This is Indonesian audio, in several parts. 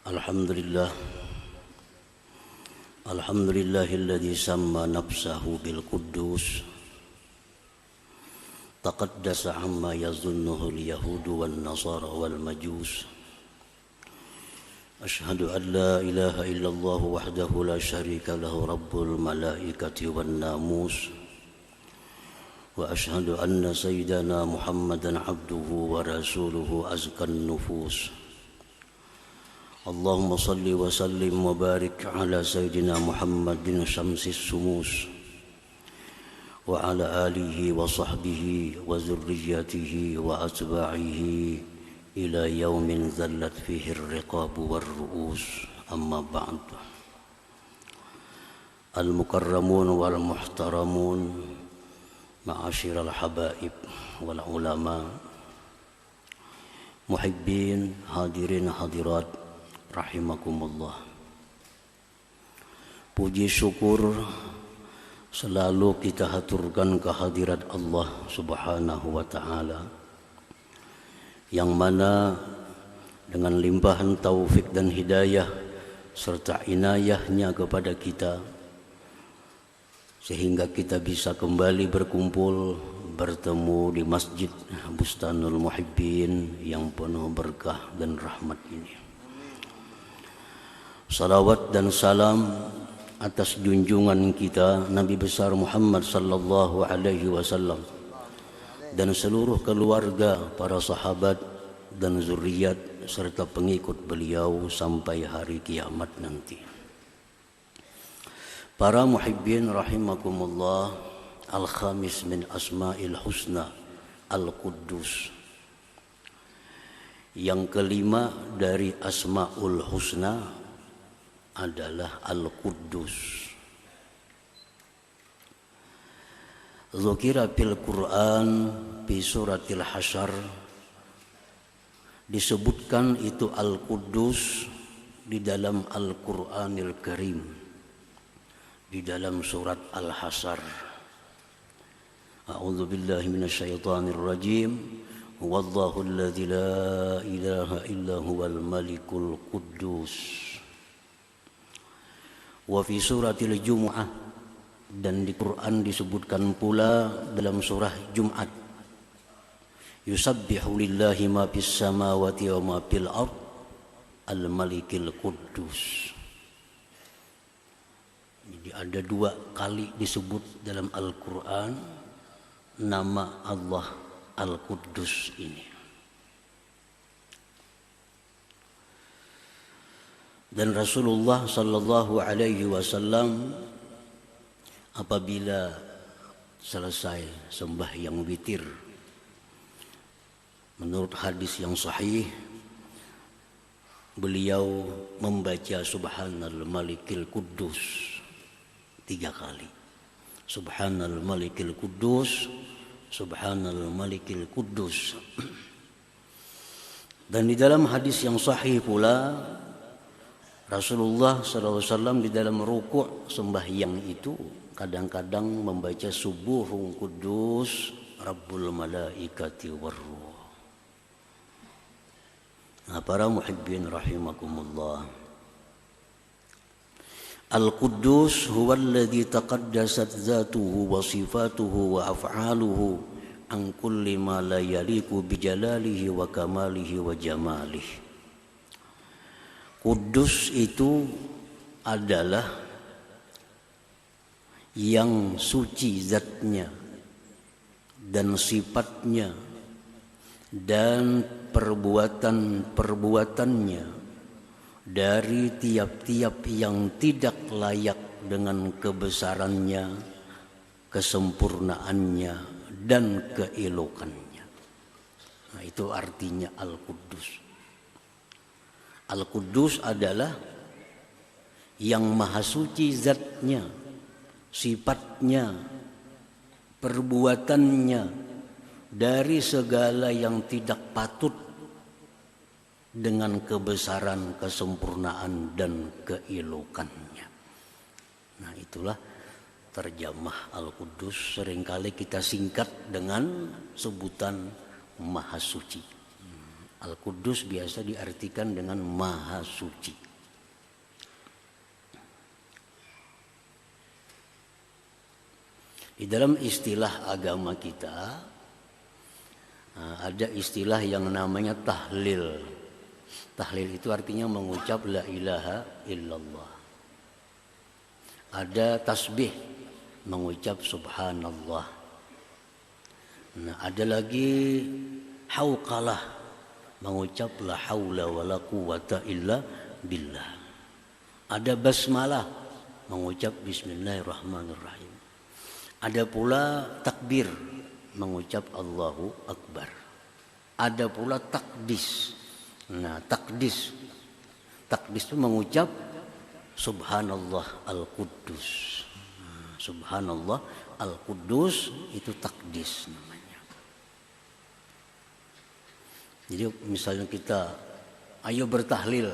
Alhamdulillah. Alhamdulillahilladzi samma nafsahu bil quddus taqaddasa amma yazunnuhu al yahudu wan nasara wal majus. Ashhadu an la ilaha illallah wahdahu la syarika lahu rabbul malaikati wan namus. Wa ashhadu anna sayyidana Muhammadan abduhu wa rasuluhu azkan nufus. Allahumma salli wa sallim wa barik ala sayyidina Muhammadin syamsis sumus wa ala alihi wa sahbihi wa zurriyatihi wa atba'ihi ila yaumin zallat fihi ar-riqabu war-ru'us, amma ba'd. Al-mukarramun wal-muhtaramun ma'asyiral habaib wal ulama, muhibbin, hadirin hadirat rahimakumullah. Puji syukur selalu kita haturkan kehadirat Allah Subhanahu wa ta'ala, yang mana dengan limpahan taufik dan hidayah serta inayahnya kepada kita, sehingga kita bisa kembali berkumpul bertemu di Masjid Bustanul Muhibbin yang penuh berkah dan rahmat ini. Salawat dan salam atas junjungan kita Nabi besar Muhammad sallallahu alaihi wasallam dan seluruh keluarga, para sahabat dan zuriat serta pengikut beliau sampai hari kiamat nanti. Para muhibbin rahimakumullah, al-khamis min asma'il husna al-quddus. Yang kelima dari asma'ul husna adalah Al-Quddus. Dzukira fil Quran fi suratil Hasyr, disebutkan itu Al-Quddus di dalam Al-Qur'anil Karim, di dalam surat Al-Hasyr. A'udzu billahi minasyaitonir rajim. Huwallahu alladzi la ilaha illa huwal malikul quddus. Wa fi suratil Jumu'ah, dan di Quran disebutkan pula dalam surah Jumat, yusabbihu lillahi ma fis samawati wa ma fil ard al-malikil quddus. Jadi ada dua kali disebut dalam Al-Quran nama Allah Al-Quddus ini. Dan Rasulullah sallallahu alaihi wasallam apabila selesai sembahyang witir, menurut hadis yang sahih, beliau membaca Subhanal Malikil Quddus 3 kali. Subhanal Malikil Quddus, Subhanal Malikil Quddus. Dan di dalam hadis yang sahih pula, Rasulullah SAW di dalam rukuk sembahyang itu kadang-kadang membaca Subuhun Quddus Rabbul Malaikati Warruh. Nah, para muhibbin rahimakumullah, Al-Quddus huwa alladhi taqaddasat zatuhu wa sifatuhu wa af'aluhu an kulli ma la yaliku bijalalihi wa kamalihi wa jamalihi. Kudus itu adalah yang suci zatnya dan sifatnya dan perbuatan-perbuatannya dari tiap-tiap yang tidak layak dengan kebesarannya, kesempurnaannya, dan keelokannya. Nah, itu artinya Al-Quddus. Al-Quddus adalah yang maha suci zatnya, sifatnya, perbuatannya dari segala yang tidak patut dengan kebesaran, kesempurnaan, dan keelokannya. Nah, itulah terjemah Al-Quddus. Seringkali kita singkat dengan sebutan Maha Suci. Al-Quddus biasa diartikan dengan Maha Suci. Di dalam istilah agama kita ada istilah yang namanya tahlil. Tahlil itu artinya mengucap la ilaha illallah. Ada tasbih, mengucap subhanallah. Nah, ada lagi hauqalah, mengucap la haula wala quwata illa billah. Ada basmalah, mengucap bismillahirrahmanirrahim. Ada pula takbir, mengucap Allahu Akbar. Ada pula takdis. Nah, takdis itu mengucap subhanallah al-Quddus. Subhanallah al-Quddus itu takdis namanya. Jadi misalnya kita ayo bertahlil,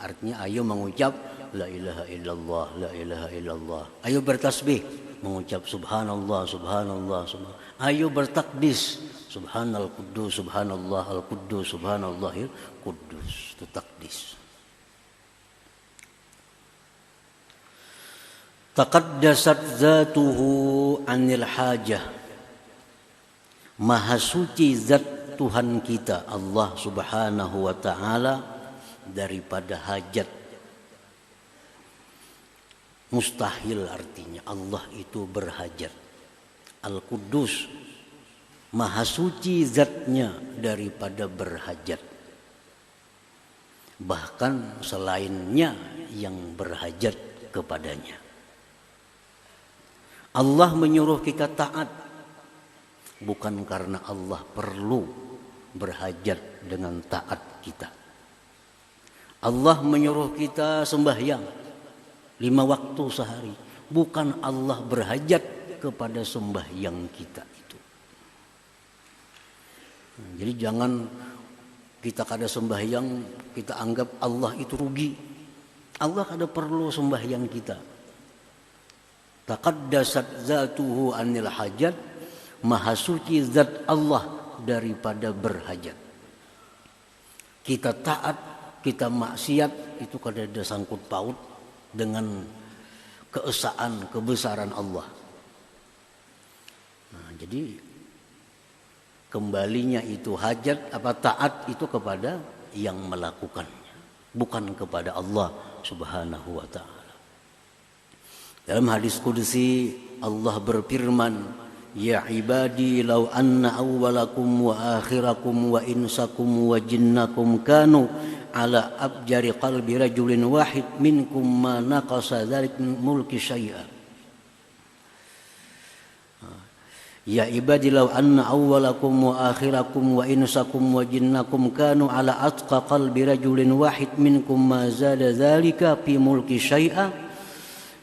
artinya ayo mengucap la ilaha illallah, la ilaha illallah. Ayo bertasbih, mengucap subhanallah, subhanallah, subhanallah. Ayo bertakdis, subhanal Quddus, subhanallah al-Quddus, subhanallahil Quddus. Itu takdis. Taqaddasat zatuhu anil hajah. Maha suci zat Tuhan kita Allah Subhanahu wa taala daripada hajat. Mustahil artinya Allah itu berhajat. Al-Quddus Maha suci zatnya daripada berhajat. Bahkan selainnya yang berhajat kepadanya. Allah menyuruh kita taat bukan karena Allah perlu berhajat dengan taat kita. Allah menyuruh kita sembahyang 5 waktu sehari, bukan Allah berhajat kepada sembahyang kita itu. Jadi jangan kita kada sembahyang kita anggap Allah itu rugi. Allah kada perlu sembahyang kita. Taqaddasat zatuhu anil hajat. Maha suci zat Allah daripada berhajat. Kita taat, kita maksiat itu kada ada sangkut paut dengan keesaan, kebesaran Allah. Nah, jadi kembalinya itu hajat apa taat itu kepada yang melakukannya, bukan kepada Allah Subhanahu wa taala. Dalam hadis qudsi Allah berfirman, ya ibadi law anna awwalakum wa akhirakum wa insakum wa jinnakum kanu ala abjari qalbi rajulin wahid minkum ma naqasa dzalik min mulki syai'a. Ya ibadi law anna awwalakum wa akhirakum wa insakum wa jinnakum kanu ala atqa qalbi rajulin wahid minkum ma zada dzalika fi mulki syai'a.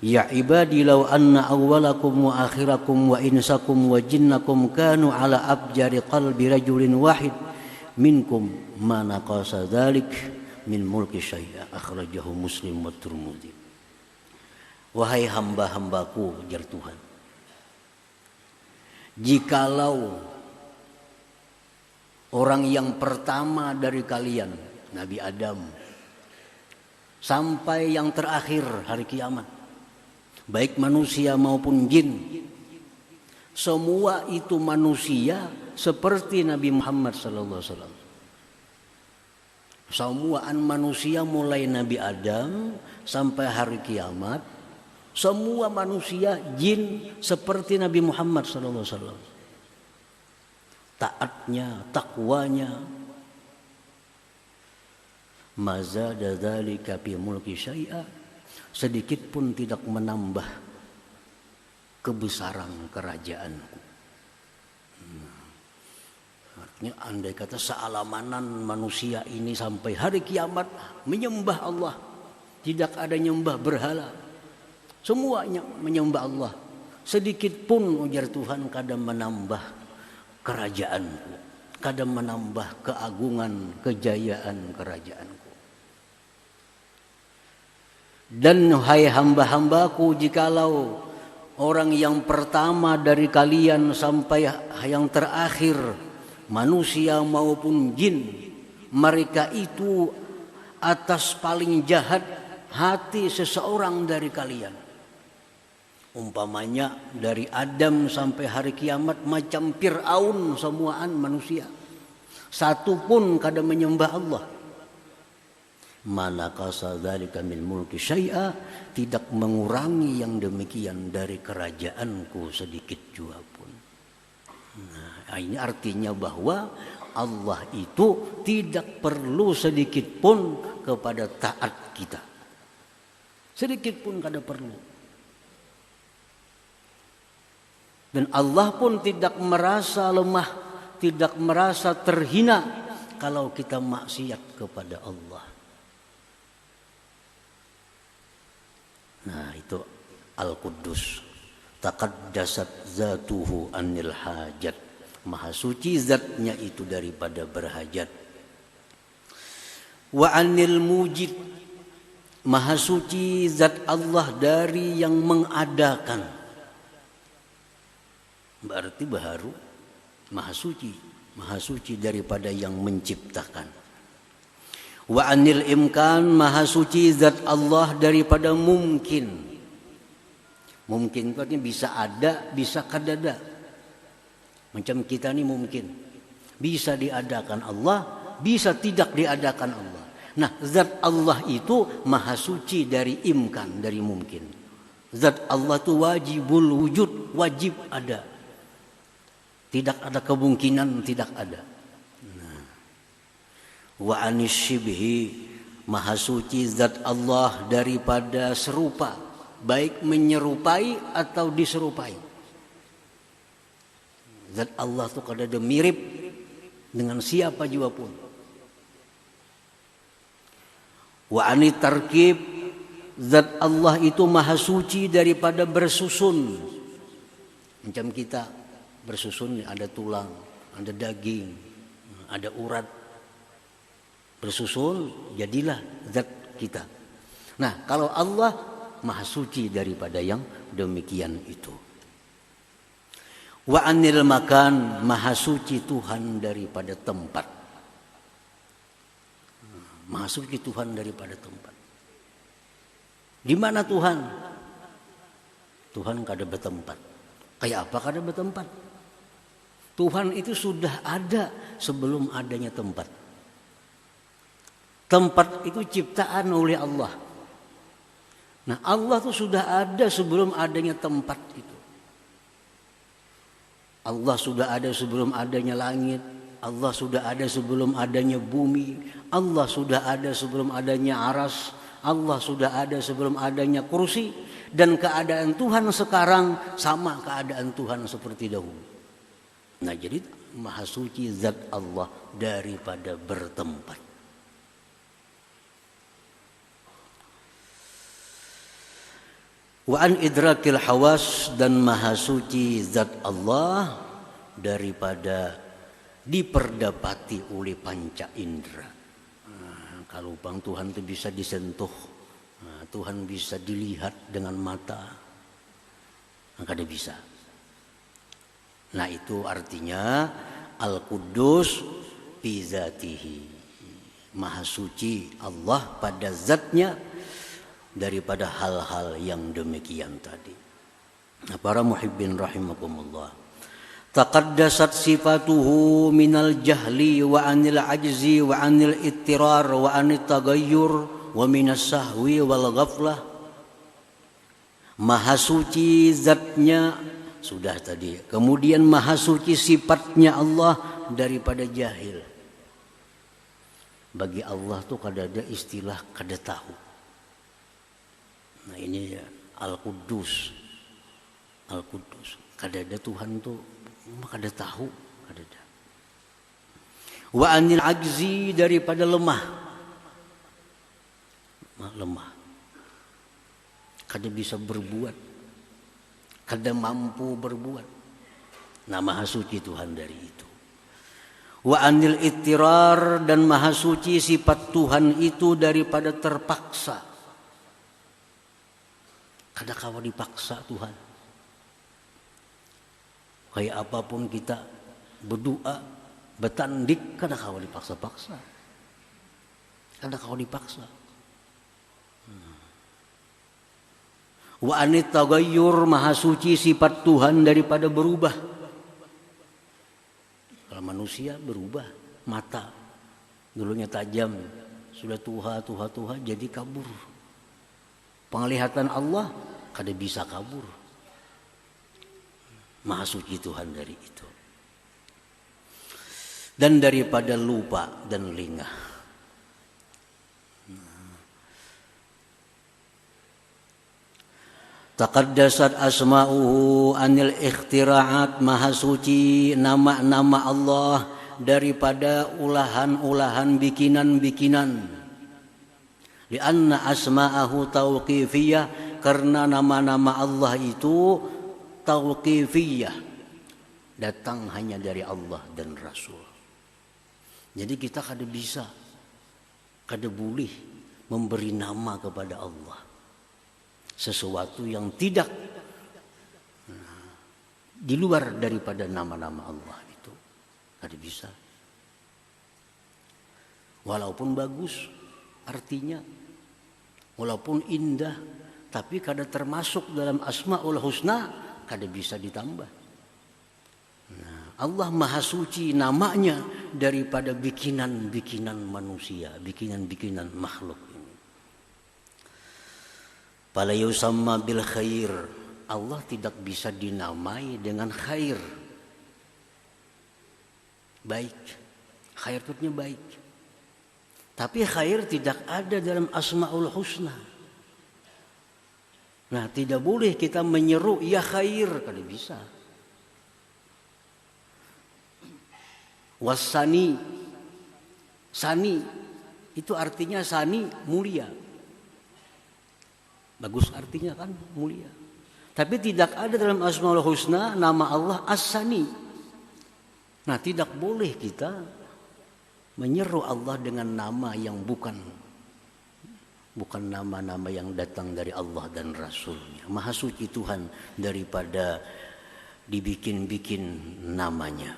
Ya ibadi law anna awwalakum wa akhirakum wa insakum wa jinnakum kanu ala abjari qalbi rajulin wahid minkum ma naqasa dzalik min mulki syai'a. Akhrajahu Muslim wa Tirmidzi. Wahai hamba-hambaku, jar Tuhan, jikalau orang yang pertama dari kalian, Nabi Adam, sampai yang terakhir hari kiamat, baik manusia maupun jin, semua itu manusia seperti Nabi Muhammad SAW. Semuaan manusia mulai Nabi Adam sampai hari kiamat, semua manusia jin seperti Nabi Muhammad SAW. Taatnya, takwanya, mazada dzalika fi mulki syai'a, sedikit pun tidak menambah kebesaran kerajaanku. Artinya andai kata sealamanan manusia ini sampai hari kiamat menyembah Allah, tidak ada nyembah berhala, semuanya menyembah Allah, sedikit pun ujar Tuhan kada menambah kerajaanku, kada menambah keagungan, kejayaan kerajaanku. Dan hai hamba-hambaku, jikalau orang yang pertama dari kalian sampai yang terakhir, manusia maupun jin, mereka itu atas paling jahat hati seseorang dari kalian. Umpamanya dari Adam sampai hari kiamat macam Fir'aun semuaan manusia. Satu pun kada menyembah Allah. Manakasa dzalika min mulki syai'a, tidak mengurangi yang demikian dari kerajaanku sedikit jua pun. Nah, ini artinya bahwa Allah itu tidak perlu sedikit pun kepada taat kita. Sedikit pun kada perlu. Dan Allah pun tidak merasa lemah, tidak merasa terhina kalau kita maksiat kepada Allah. Nah, itu Al-Quddus. Taqaddasat zatuhu anil hajat. Maha suci zatnya itu daripada berhajat. Wa anil mujid. Maha suci zat Allah dari yang mengadakan. Berarti baharu maha suci. Maha suci daripada yang menciptakan. Wa anil imkan, maha suci zat Allah daripada mungkin. Mungkin itu artinya bisa ada, bisa kadada. Macam kita ini mungkin. Bisa diadakan Allah, bisa tidak diadakan Allah. Nah, zat Allah itu maha suci dari imkan, dari mungkin. Zat Allah itu wajibul wujud, wajib ada. Tidak ada kemungkinan, tidak ada. Wa anis syibhi, maha suci zat Allah daripada serupa, baik menyerupai atau diserupai. Zat Allah itu kada ada mirip dengan siapa juga pun. Wa anit tarkib, zat Allah itu maha suci daripada bersusun. Macam kita bersusun, ada tulang, ada daging, ada urat. Bersusun, jadilah zat kita. Nah, kalau Allah maha suci daripada yang demikian itu. Wa anil makan, maha suci Tuhan daripada tempat. Maha suci Tuhan daripada tempat. Di mana Tuhan? Tuhan kada bertempat. Kayak apa kada bertempat? Tuhan itu sudah ada sebelum adanya tempat. Tempat itu ciptaan oleh Allah. Nah, Allah itu sudah ada sebelum adanya tempat itu. Allah sudah ada sebelum adanya langit. Allah sudah ada sebelum adanya bumi. Allah sudah ada sebelum adanya aras. Allah sudah ada sebelum adanya kursi. Dan keadaan Tuhan sekarang sama keadaan Tuhan seperti dahulu. Nah, jadi maha suci zat Allah daripada bertempat. Wa an idrakil hawas, dan maha suci zat Allah daripada diperdapati oleh panca indera. Kalau bang Tuhan itu bisa disentuh, Tuhan bisa dilihat dengan mata, maka dia bisa. Nah, itu artinya Al-Quddus fi zatihi, maha suci Allah pada zatnya daripada hal-hal yang demikian tadi. Nah, para muhibbin rahimakumullah, taqaddasat sifatuhu minal jahli wa anil ajzi wa anil ittirar wa anil tagayyur wa minas sahwi wal ghaflah. Maha suci zatnya sudah tadi. Kemudian maha suci sifatnya Allah daripada jahil. Bagi Allah tuh kada ada istilah kada tahu. Nah, ini Al-Quddus. Al-Quddus. Kada ada Tuhan tuh kada tahu, kada ada. Wa anil ajzi, daripada lemah. Lemah. Kada bisa berbuat. Kada mampu berbuat. Nah, maha suci Tuhan dari itu. Wa anil ittirar, dan maha suci sifat Tuhan itu daripada terpaksa. Kada kawa dipaksa Tuhan. Kayak apapun kita berdoa, bertandik, kada kawa dipaksa-paksa. karena kau dipaksa. Wa anit tagayyur, maha suci sifat Tuhan daripada berubah. Kalau manusia berubah, mata dulunya tajam, sudah tuha jadi kabur. Penglihatan Allah kada bisa kabur. Maha suci Tuhan dari itu. Dan daripada lupa dan lengah. Taqaddasat asma'uhu anil ikhtira'at, maha suci nama-nama Allah daripada ulahan-ulahan bikinan-bikinan. Lianna asma'ahu tauqifiyah, karena nama-nama Allah itu tauqifiyah, datang hanya dari Allah dan Rasul. Jadi kita kada bisa, kada boleh memberi nama kepada Allah sesuatu yang tidak di luar daripada nama-nama Allah itu. Kada bisa. Walaupun bagus artinya, walaupun indah, tapi kada termasuk dalam Asmaul Husna, kada bisa ditambah. Allah maha suci namanya daripada bikinan-bikinan manusia, bikinan-bikinan makhluk ini. Fala yusamma bil khair, Allah tidak bisa dinamai dengan khair. Baik, khair itu baik. Tapi khair tidak ada dalam Asmaul Husna. Nah, tidak boleh kita menyeru ya khair, kada bisa. Wasani, sani itu artinya sani mulia. Bagus artinya kan mulia. Tapi tidak ada dalam Asmaul Husna nama Allah As-Sani. Nah, tidak boleh kita menyeru Allah dengan nama yang bukan nama-nama yang datang dari Allah dan Rasulnya. Maha suci Tuhan daripada dibikin-bikin namanya.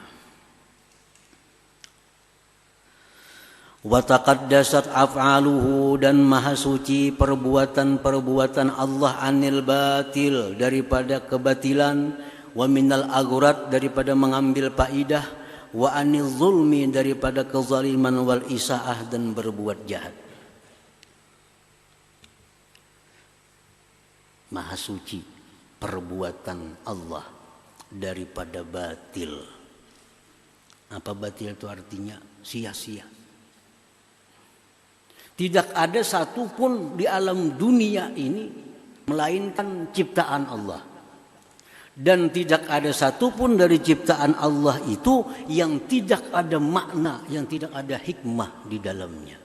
Wa taqaddasat af'aluhu, dan maha suci perbuatan-perbuatan Allah anil batil, daripada kebatilan, wa minal aghurat, daripada mengambil faidah, wa anil zulmi, daripada kezaliman, wal isaah, dan berbuat jahat. Maha suci perbuatan Allah daripada batil. Apa batil itu artinya? Sia-sia. Tidak ada satupun di alam dunia ini melainkan ciptaan Allah. Dan tidak ada satupun dari ciptaan Allah itu yang tidak ada makna, yang tidak ada hikmah di dalamnya.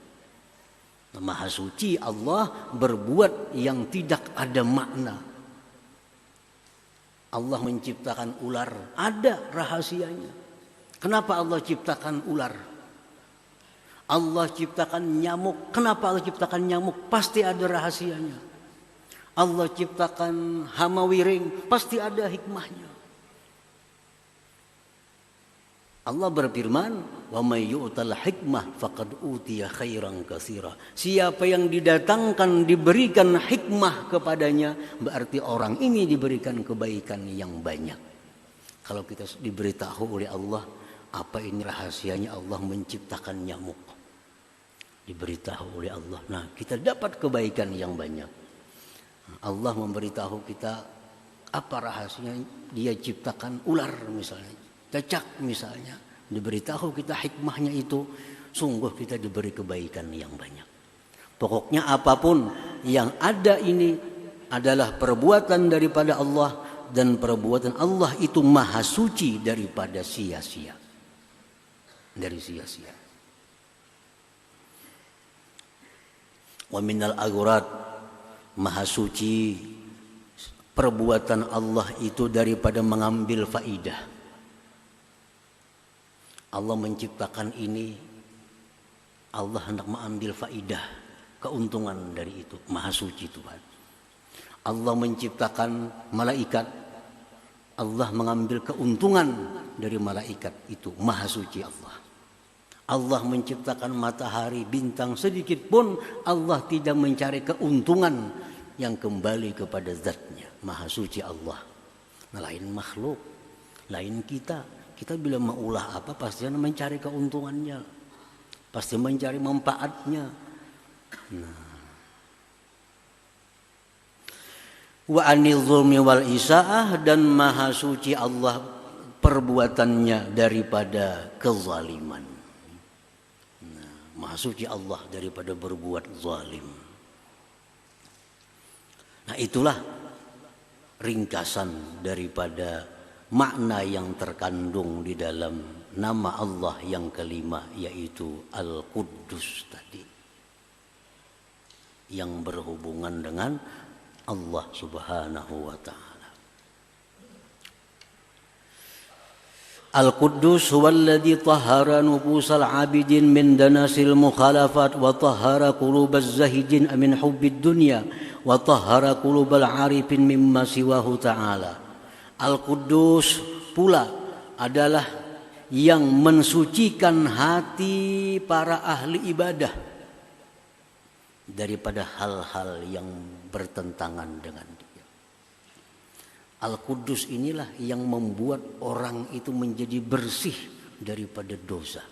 Maha suci Allah berbuat yang tidak ada makna. Allah menciptakan ular, ada rahasianya. Kenapa Allah ciptakan ular? Allah ciptakan nyamuk. Kenapa Allah ciptakan nyamuk? Pasti ada rahasianya. Allah ciptakan hama wiring, pasti ada hikmahnya. Allah berfirman, "Wa may yu'tal hikmah faqad utiya khairan katsira." Siapa yang didatangkan, diberikan hikmah kepadanya, berarti orang ini diberikan kebaikan yang banyak. Kalau kita diberitahu oleh Allah, apa ini rahasianya Allah menciptakan nyamuk? Diberitahu oleh Allah. Nah, kita dapat kebaikan yang banyak. Allah memberitahu kita apa rahasianya dia ciptakan ular misalnya, cacak misalnya. Diberitahu kita hikmahnya itu, sungguh kita diberi kebaikan yang banyak. Pokoknya apapun yang ada ini adalah perbuatan daripada Allah, dan perbuatan Allah itu maha suci daripada sia-sia. Dari sia-sia. Wa minal aghurat, maha suci perbuatan Allah itu daripada mengambil faidah. Allah menciptakan ini, Allah hendak mengambil faidah, keuntungan dari itu. Maha suci Tuhan. Allah menciptakan malaikat, Allah mengambil keuntungan dari malaikat itu. Maha suci Allah. Allah menciptakan matahari, bintang, sedikit pun Allah tidak mencari keuntungan yang kembali kepada zatnya. Maha suci Allah. Nah, lain makhluk, lain kita. Kita bila mau ulah apa pasti mencari keuntungannya, pasti mencari manfaatnya. Nah. Wa anil zulmi wal isaah, dan maha suci Allah perbuatannya daripada kezaliman. Nah, maha suci Allah daripada berbuat zalim. Nah, itulah ringkasan daripada makna yang terkandung di dalam nama Allah yang kelima, yaitu Al-Quddus tadi, yang berhubungan dengan Allah subhanahu wa ta'ala. Al-Quddus huwallazi tahhara nufusal abidin min danasil mukhalafat wa tahhara qulubaz zahidin min hubbid dunya wa tahhara qulubal arifin mimma siwahu ta'ala. Al-Quddus pula adalah yang mensucikan hati para ahli ibadah daripada hal-hal yang bertentangan dengan dia. Al-Quddus inilah yang membuat orang itu menjadi bersih daripada dosa.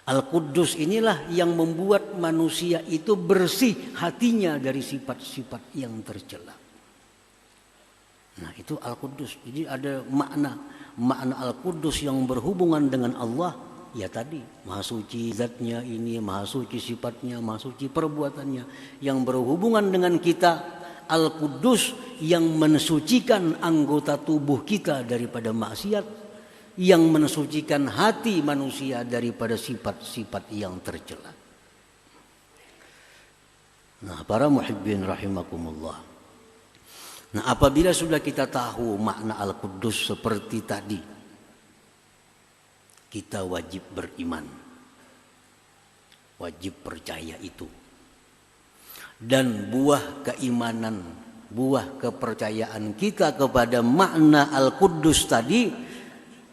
Al-Quddus inilah yang membuat manusia itu bersih hatinya dari sifat-sifat yang tercela. Nah, itu Al-Quddus. Jadi ada makna Al-Quddus yang berhubungan dengan Allah. Ya tadi, maha suci zatnya ini, maha suci sifatnya, maha suci perbuatannya. Yang berhubungan dengan kita, Al-Quddus yang mensucikan anggota tubuh kita daripada maksiat, yang mensucikan hati manusia daripada sifat-sifat yang tercela. Nah, para muhibbin rahimakumullah. Nah, apabila sudah kita tahu makna Al-Quddus seperti tadi, kita wajib beriman, wajib percaya itu. Dan buah keimanan, buah kepercayaan kita kepada makna Al-Quddus tadi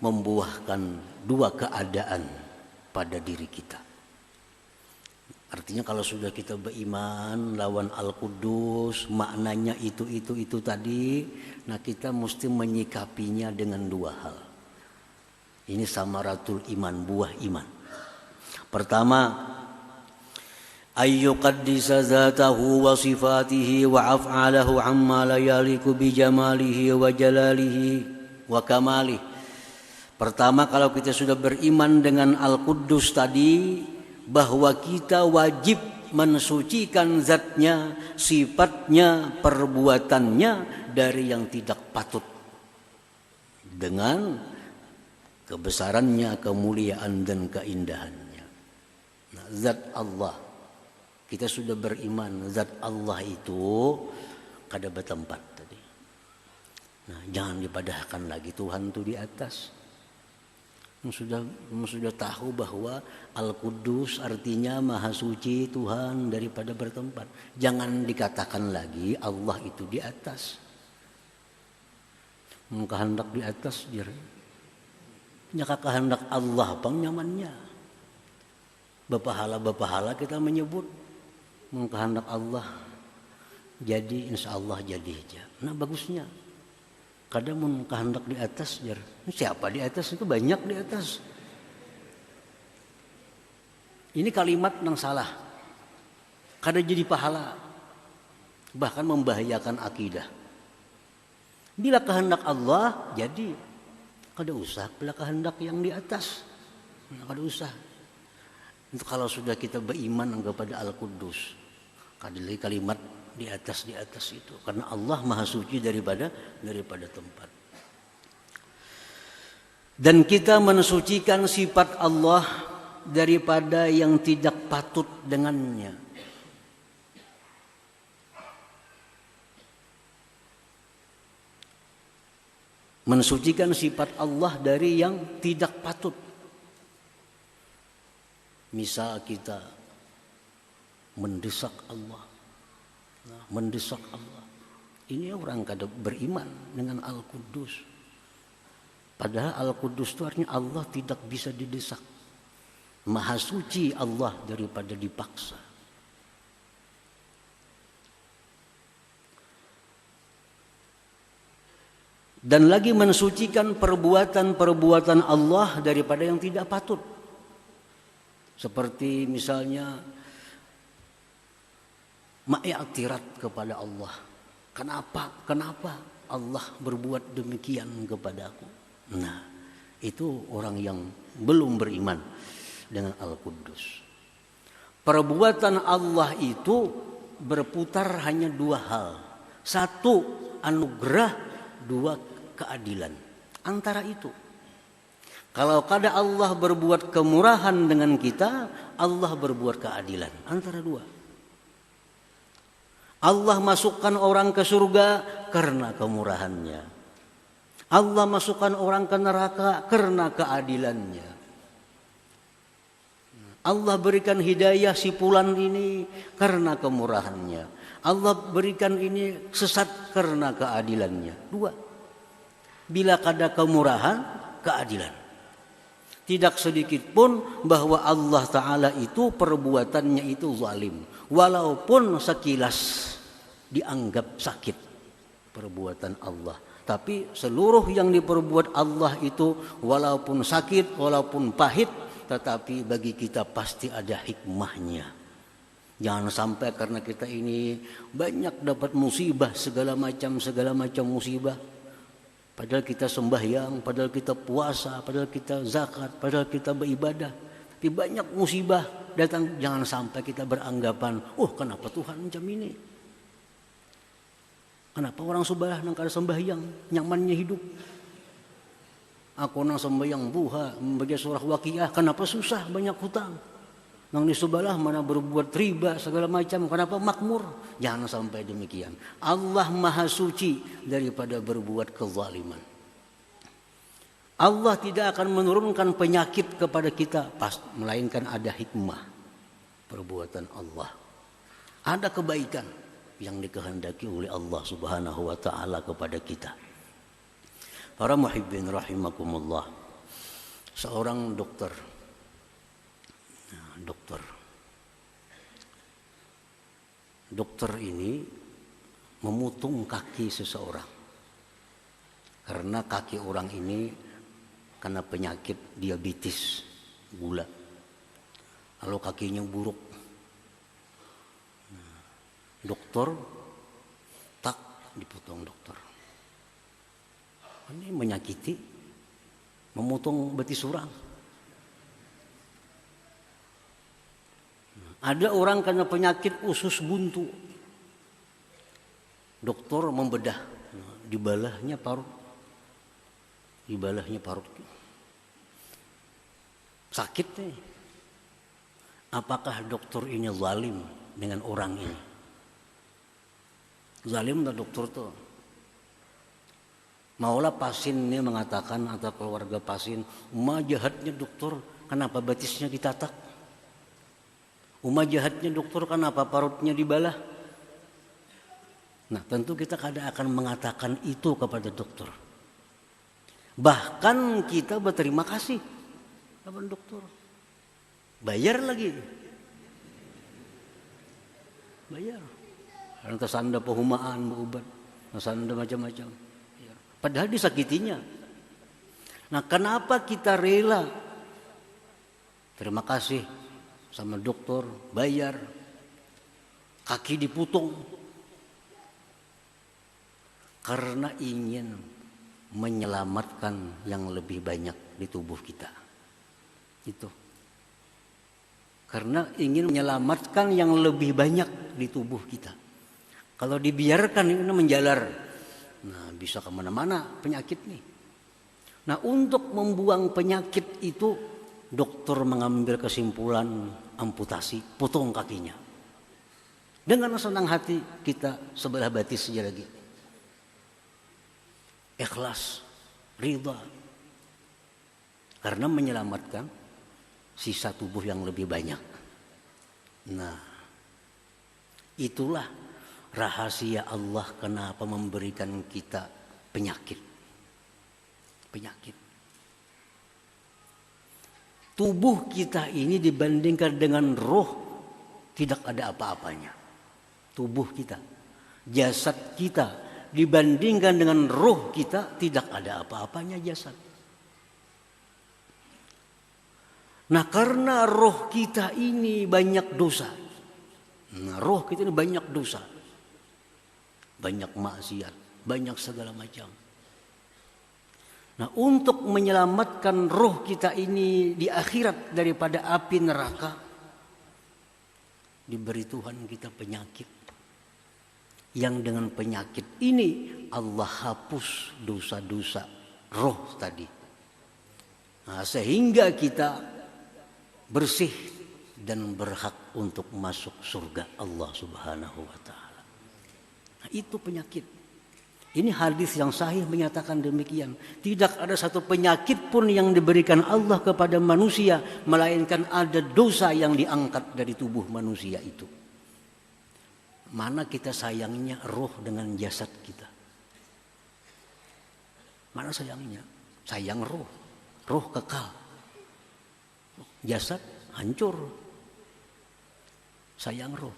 membuahkan dua keadaan pada diri kita. Artinya kalau sudah kita beriman lawan Al-Quddus, maknanya itu tadi, nah kita mesti menyikapinya dengan dua hal. Ini samaratul iman, buah iman. Pertama, ayyuqaddisa zatahu wa sifatihi wa af'alahu amma la yaliku bi jamalihi wa jalalihi wa kamalihi. Pertama, kalau kita sudah beriman dengan Al-Quddus tadi, bahwa kita wajib mensucikan zatnya, sifatnya, perbuatannya dari yang tidak patut, dengan kebesarannya, kemuliaan dan keindahannya. Nah, zat Allah, kita sudah beriman zat Allah itu kada bertempat tadi. Nah, jangan dipadahkan lagi Tuhan itu di atas. Sudah tahu bahwa Al-Quddus artinya maha suci Tuhan daripada bertempat. Jangan dikatakan lagi Allah itu di atas. Mengkehendak di atas dia. Nyaka kehendak Allah pang nyamannya. Bepahala kita menyebut mengkehendak Allah. Jadi insya Allah jadi aja. Nah bagusnya. Kadang mengkehendak di atas jar. Siapa di atas itu banyak di atas. Ini kalimat yang salah. Kadang jadi pahala. Bahkan membahayakan akidah. Bila kehendak Allah jadi. Kada usah bila kehendak yang di atas. Kada usah. Itu kalau sudah kita beriman kepada Al-Quddus. Kada lagi kalimat di atas itu. Karena Allah maha suci daripada tempat. Dan kita mensucikan sifat Allah daripada yang tidak patut dengannya. Mensucikan sifat Allah dari yang tidak patut. Misal kita mendesak Allah. Mendesak Allah. Ini orang kada beriman dengan Al-Quddus. Padahal Al-Quddus itu artinya Allah tidak bisa didesak. Maha suci Allah daripada dipaksa. Dan lagi mensucikan perbuatan-perbuatan Allah daripada yang tidak patut. Seperti misalnya ma'iktirat kepada Allah. Kenapa Allah berbuat demikian kepadaku? Nah, itu orang yang belum beriman dengan Al-Quddus. Perbuatan Allah itu berputar hanya dua hal. Satu, anugerah. Dua, keadilan. Antara itu. Kalau kada Allah berbuat kemurahan dengan kita, Allah berbuat keadilan. Antara dua. Allah masukkan orang ke surga karena kemurahannya. Allah masukkan orang ke neraka karena keadilannya. Allah berikan hidayah si fulan ini karena kemurahannya. Allah berikan ini sesat karena keadilannya. Dua. Bila kada kemurahan, keadilan. Tidak sedikit pun bahwa Allah Ta'ala itu perbuatannya itu zalim. Walaupun sekilas dianggap sakit perbuatan Allah. Tapi seluruh yang diperbuat Allah itu walaupun sakit, walaupun pahit, tetapi bagi kita pasti ada hikmahnya. Jangan sampai karena kita ini banyak dapat musibah, segala macam musibah. Padahal kita sembahyang, padahal kita puasa, padahal kita zakat, padahal kita beribadah. Tapi banyak musibah datang, jangan sampai kita beranggapan, kenapa Tuhan macam ini? Kenapa orang sebelah nang kada sembahyang, nyamannya hidup? Aku nang sembahyang buha, membaca surah Waqiah, kenapa susah, banyak hutang? Nang di sebelah mana berbuat riba segala macam, kenapa makmur? Jangan sampai demikian. Allah Maha Suci daripada berbuat kezaliman. Allah tidak akan menurunkan penyakit kepada kita, melainkan ada hikmah perbuatan Allah. Ada kebaikan yang dikehendaki oleh Allah Subhanahu wa taala kepada kita. Para muhibbin rahimakumullah. Seorang dokter ini memutung kaki seseorang karena kaki orang ini kena penyakit diabetes gula, lalu kakinya buruk. Dokter tak dipotong dokter. Ini menyakiti, memotong betis orang. Ada orang kena penyakit usus buntu. Dokter membedah, dibalahnya parut. Sakit nih. Apakah dokter ini zalim dengan orang ini? Zalim tak dokter tuh. Maulah pasien ini mengatakan atau keluarga pasien, jahatnya dokter, kenapa betisnya ditatak? Jahatnya dokter, kenapa parutnya dibalah? Nah, tentu kita kadang akan mengatakan itu kepada dokter. Bahkan kita berterima kasih kepada dokter. Bayar lagi. Bayar. Karena tersanda pehumaan, berobat. Tersanda macam-macam. Padahal disakitinya. Nah, kenapa kita rela? Terima kasih sama dokter, bayar, kaki dipotong, karena ingin menyelamatkan yang lebih banyak di tubuh kita. Itu karena ingin menyelamatkan yang lebih banyak di tubuh kita. Kalau dibiarkan ini menjalar, nah bisa kemana-mana penyakit nih. Nah, untuk membuang penyakit itu dokter mengambil kesimpulan amputasi, potong kakinya. Dengan senang hati kita sebelah batis saja lagi. Ikhlas, ridha. Karena menyelamatkan sisa tubuh yang lebih banyak. Nah, itulah rahasia Allah kenapa memberikan kita penyakit. tubuh kita ini dibandingkan dengan roh tidak ada apa-apanya. Tubuh kita, jasad kita dibandingkan dengan roh kita tidak ada apa-apanya jasad. Nah, karena roh kita ini banyak dosa. Roh kita ini banyak dosa. Banyak maksiat, banyak segala macam. Nah, untuk menyelamatkan roh kita ini di akhirat daripada api neraka, diberi Tuhan kita penyakit. Yang dengan penyakit ini Allah hapus dosa-dosa roh tadi. Nah, sehingga kita bersih dan berhak untuk masuk surga Allah Subhanahu wa taala. Nah, itu penyakit. Ini hadis yang sahih menyatakan demikian. Tidak ada satu penyakit pun yang diberikan Allah kepada manusia, melainkan ada dosa yang diangkat dari tubuh manusia itu. Mana kita sayangnya roh dengan jasad kita? Mana sayangnya? Sayang roh. Roh kekal. Jasad hancur. Sayang roh.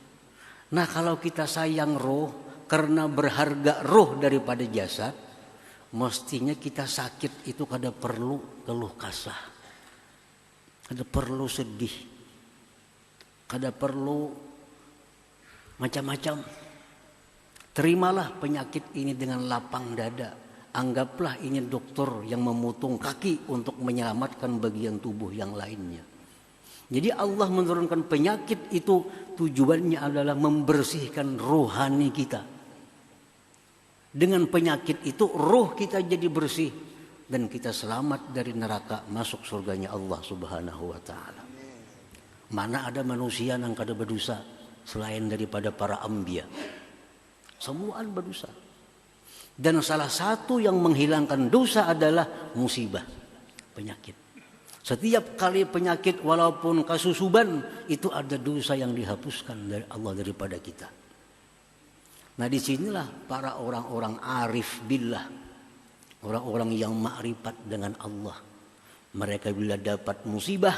Nah, kalau kita sayang roh karena berharga roh daripada jasad, mestinya kita sakit itu kada perlu keluh kasah, kada perlu sedih, kada perlu macam-macam. Terimalah penyakit ini dengan lapang dada. Anggaplah ini dokter yang memotong kaki untuk menyelamatkan bagian tubuh yang lainnya. Jadi Allah menurunkan penyakit itu tujuannya adalah membersihkan rohani kita. Dengan penyakit itu roh kita jadi bersih dan kita selamat dari neraka masuk surganya Allah Subhanahu wa taala. Mana ada manusia yang kada berdosa selain daripada para anbiya. Semua berdosa. Dan salah satu yang menghilangkan dosa adalah musibah, penyakit. Setiap kali penyakit walaupun kasusuban itu ada dosa yang dihapuskan dari Allah daripada kita. Nah, disinilah para orang-orang arif billah, orang-orang yang makrifat dengan Allah. Mereka bila dapat musibah,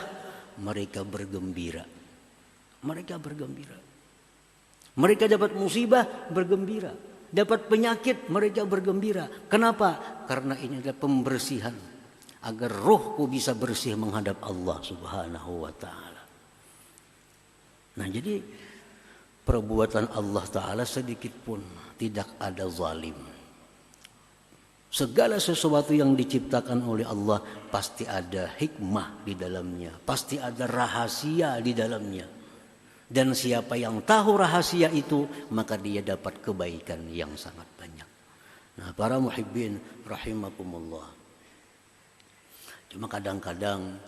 mereka bergembira. Mereka bergembira. Mereka dapat musibah, bergembira. Dapat penyakit, mereka bergembira. Kenapa? Karena ini adalah pembersihan. Agar rohku bisa bersih menghadap Allah Subhanahu wa ta'ala. Nah, jadi perbuatan Allah Ta'ala sedikit pun tidak ada zalim. Segala sesuatu yang diciptakan oleh Allah pasti ada hikmah di dalamnya. Pasti ada rahasia di dalamnya. Dan siapa yang tahu rahasia itu, maka dia dapat kebaikan yang sangat banyak. Nah, para muhibbin rahimakumullah. Cuma kadang-kadang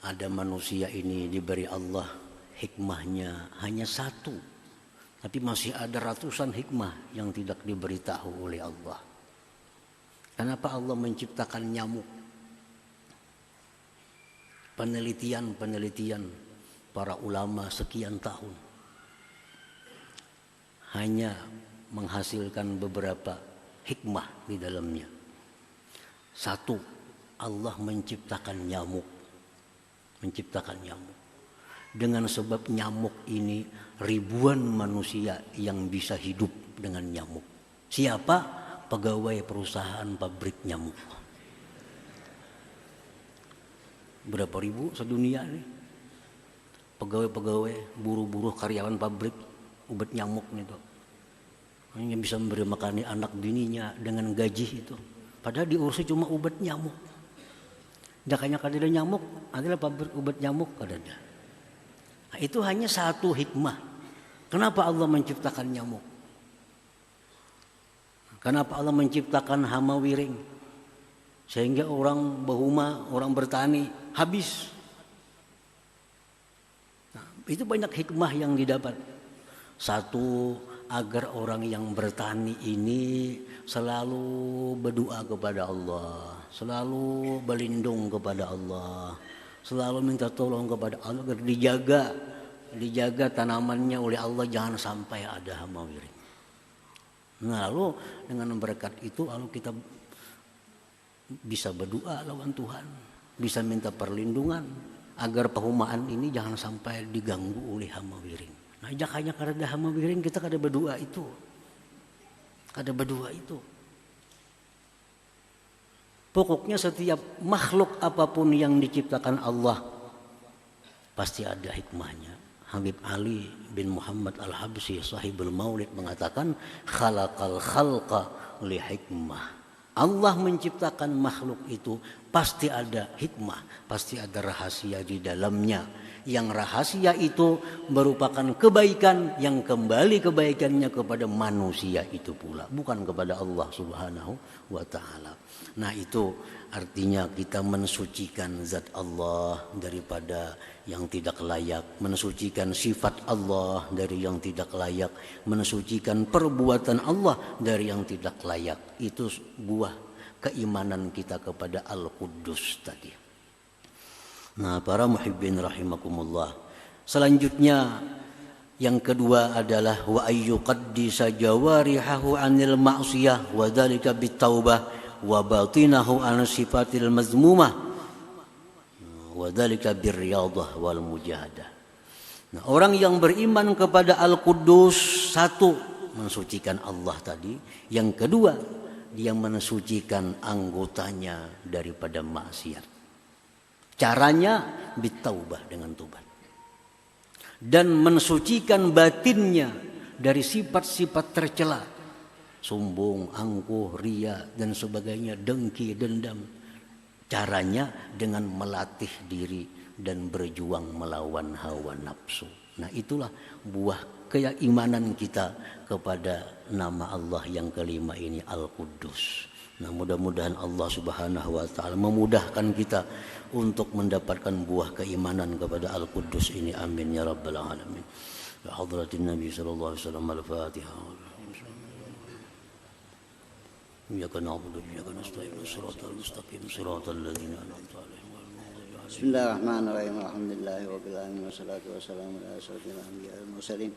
ada manusia ini diberi Allah hikmahnya hanya satu. Tapi masih ada ratusan hikmah yang tidak diberitahu oleh Allah. Kenapa Allah menciptakan nyamuk? Penelitian para ulama sekian tahun hanya menghasilkan beberapa hikmah di dalamnya. Satu, Allah menciptakan nyamuk. Dengan sebab nyamuk ini ribuan manusia yang bisa hidup dengan nyamuk. Siapa? Pegawai perusahaan pabrik nyamuk. Berapa ribu sedunia nih? Pegawai-pegawai, buruh-buruh karyawan pabrik obat nyamuk itu. Yang bisa memberi makan anak bininya dengan gaji itu. Padahal diurusi cuma obat nyamuk. Dakanya kada ada nyamuk, adalah pabrik obat nyamuk kada ada. Nah, itu hanya satu hikmah. Kenapa Allah menciptakan nyamuk? Kenapa Allah menciptakan hama wiring? Sehingga orang bahuma, orang bertani habis. Nah, itu banyak hikmah yang didapat. Satu, agar orang yang bertani ini selalu berdoa kepada Allah, selalu berlindung kepada Allah, selalu minta tolong kepada Allah agar dijaga tanamannya oleh Allah, jangan sampai ada hama wiring. Nah, lalu dengan berkat itu lalu kita bisa berdoa lawan Tuhan, bisa minta perlindungan, agar perumahan ini jangan sampai diganggu oleh hama wiring. Nah, jakanya kada hama wiring kita kada berdua itu. Kada berdua itu. Pokoknya setiap makhluk apapun yang diciptakan Allah pasti ada hikmahnya. Habib Ali bin Muhammad Al-Habsyi sahibul Maulid mengatakan khalaqal khalqa li hikmah. Allah menciptakan makhluk itu pasti ada hikmah, pasti ada rahasia di dalamnya. Yang rahasia itu merupakan kebaikan yang kembali kebaikannya kepada manusia itu pula, bukan kepada Allah Subhanahu wa taala. Nah, itu artinya kita mensucikan zat Allah daripada yang tidak layak, mensucikan sifat Allah dari yang tidak layak, mensucikan perbuatan Allah dari yang tidak layak. Itu buah keimanan kita kepada Al-Quddus tadi. Nah, para muhibbin rahimakumullah. Selanjutnya yang kedua adalah wa ayyuqaddisa jawarihahu 'anil ma'siyah wa dzalika bitaubah wa batinahu 'an sifatil mazmumah wa dzalika birriyadhah wal mujahadah. Nah, orang yang beriman kepada Al-Quddus, satu, mensucikan Allah tadi. Yang kedua, dia mensucikan anggotanya daripada maksiat. Caranya bitaubah, dengan tobat. Dan mensucikan batinnya dari sifat-sifat tercela. Sombong, angkuh, ria dan sebagainya, dengki, dendam. Caranya dengan melatih diri dan berjuang melawan hawa nafsu. Nah, itulah buah keimanan kita kepada nama Allah yang kelima ini, Al-Quddus. Nah, mudah-mudahan Allah Subhanahu wa taala memudahkan kita untuk mendapatkan buah keimanan kepada Al-Quddus ini. Amin ya rabbal alamin. Ya hadratin Nabi sallallahu alaihi wasallam. Al-Fatihah. Iyyaka na'budu wa iyyaka nasta'in. Shiratal mustaqim. Shiratal ladzina an'amta 'alaihim. Bismillahirrahmanirrahim. Alhamdulillahirabbil alamin wassalatu wassalamu ala asyrofil anbiya'i wal mursalin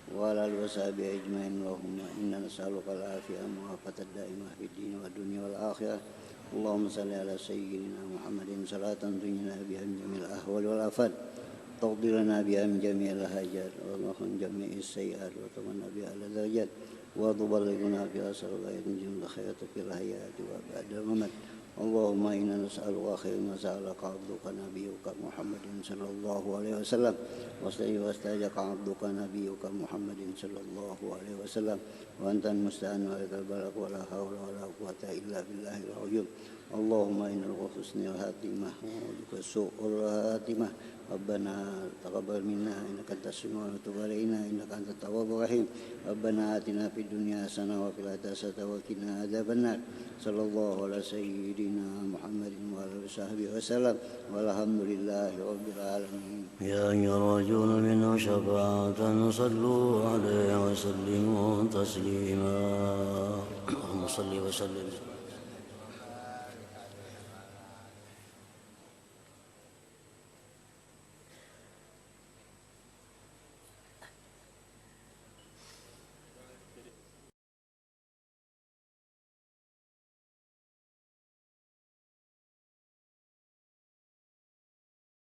wa ala alihi washabihi ajmain. Allahumma inna nas'aluka al-'afiyata mu'afatan da'imah fid din wad dunya wal akhirah. Allahumma salli ala sayyidina Muhammadin salatan tunjina biha min jamil ahwal wal afat, taqdi lana biha min jamil hajat, wa mahun jami'is sayyi'at, wa tamanna biha ala darajat, wa tuballighuna biha sallallahu min khairat fil hayati wa ba'da mamat. Allahumma inna nas'aluka khairan ma sa'alaka 'abduka nabiyyuka Muhammadin sallallahu alaihi wasallam wa wastajaka 'abduka nabiyyuka Muhammadin sallallahu alaihi wasallam wa anta al-musta'an wa lakal balagh wa la hawla wa la quwwata illa billahil 'aliyyil. Allahumma innal husnul khatimah wa bika su'ul khatimah. Rabbana taqabbal minna innaka antas samiul 'alim wa tub 'alaina innaka antat tawwabur rahim. Rabbana atina fid dunya hasanah wa fil akhirati hasanah wa qina adzabannar. Sallallahu ala sayyidina Muhammadin wa ala sahbihi wasallam walhamdulillahi rabbil alamin. Ya yarjuna minna syafa'atan sallu alaihi wa sallimu taslima. Allahumma salli wa sallim